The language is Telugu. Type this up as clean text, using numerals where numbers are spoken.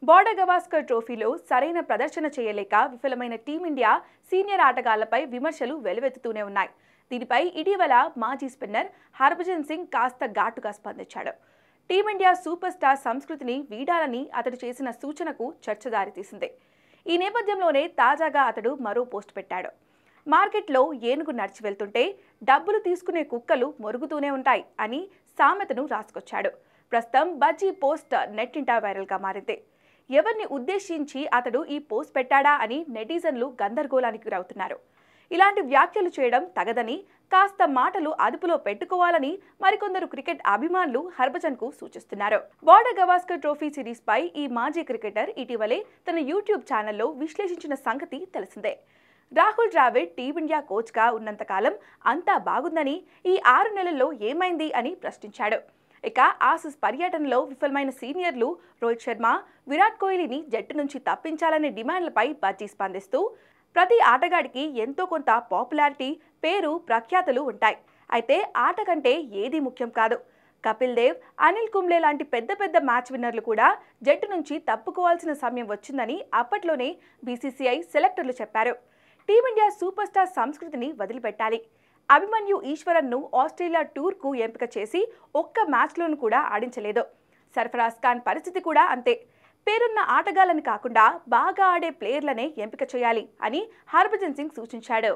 బోర్డర్ గవాస్కర్ ట్రోఫీలో సరైన ప్రదర్శన చేయలేక విఫలమైన టీమిండియా సీనియర్ ఆటగాళ్లపై విమర్శలు వెలువెత్తుతూనే ఉన్నాయి. దీనిపై ఇటీవల మాజీ స్పిన్నర్ హర్భజన్ సింగ్ కాస్త ఘాటుగా స్పందించాడు. టీమిండియా సూపర్ స్టార్ సంస్కృతిని వీడాలని అతడు చేసిన సూచనకు చర్చ దారితీసింది. ఈ నేపథ్యంలోనే తాజాగా అతడు మరో పోస్ట్ పెట్టాడు. మార్కెట్లో ఏనుగు నడిచి వెళ్తుంటే డబ్బులు తీసుకునే కుక్కలు మొరుగుతూనే ఉంటాయి అని సామెతను రాసుకొచ్చాడు. ప్రస్తుతం బజ్జీ పోస్ట్ నెట్టింటా వైరల్గా మారింది. ఎవరిని ఉద్దేశించి అతడు ఈ పోస్ట్ పెట్టాడా అని నెటిజన్లు గందరగోళానికి గురవుతున్నారు. ఇలాంటి వ్యాఖ్యలు చేయడం తగదని, కాస్త మాటలు అదుపులో పెట్టుకోవాలని మరికొందరు క్రికెట్ అభిమానులు హర్భజన్కు సూచిస్తున్నారు. బోర్డర్ గవాస్కర్ ట్రోఫీ సిరీస్ పై ఈ మాజీ క్రికెటర్ ఇటీవలే తన యూట్యూబ్ ఛానల్లో విశ్లేషించిన సంగతి తెలిసిందే. రాహుల్ ద్రావిడ్ టీమిండియా కోచ్గా ఉన్నంతకాలం అంతా బాగుందని, ఈ 6 నెలల్లో ఏమైంది అని ప్రశ్నించాడు. ఇక ఆసీస్ పర్యటనలో విఫలమైన సీనియర్లు రోహిత్ శర్మ, విరాట్ కోహ్లీని జట్టు నుంచి తప్పించాలనే డిమాండ్లపై బజ్జీ స్పందిస్తూ, ప్రతి ఆటగాడికి ఎంతో కొంత పాపులారిటీ, పేరు, ప్రఖ్యాతులు ఉంటాయి. అయితే ఆట కంటే ఏది ముఖ్యం కాదు. కపిల్ దేవ్, అనిల్ కుంబ్లే లాంటి పెద్ద పెద్ద మ్యాచ్ విన్నర్లు కూడా జట్టు నుంచి తప్పుకోవాల్సిన సమయం వచ్చిందని అప్పట్లోనే బీసీసీఐ సెలెక్టర్లు చెప్పారు. టీమిండియా సూపర్ స్టార్ సంస్కృతిని వదిలిపెట్టాలి. అభిమన్యు ఈశ్వరన్ను ఆస్ట్రేలియా టూర్కు ఎంపిక చేసి ఒక్క మ్యాచ్లోనూ కూడా ఆడించలేదు. సర్ఫరాజ్ ఖాన్ పరిస్థితి కూడా అంతే. పేరున్న ఆటగాళ్లని కాకుండా బాగా ఆడే ప్లేయర్లనే ఎంపిక చేయాలి అని హర్భజన్ సింగ్ సూచించాడు.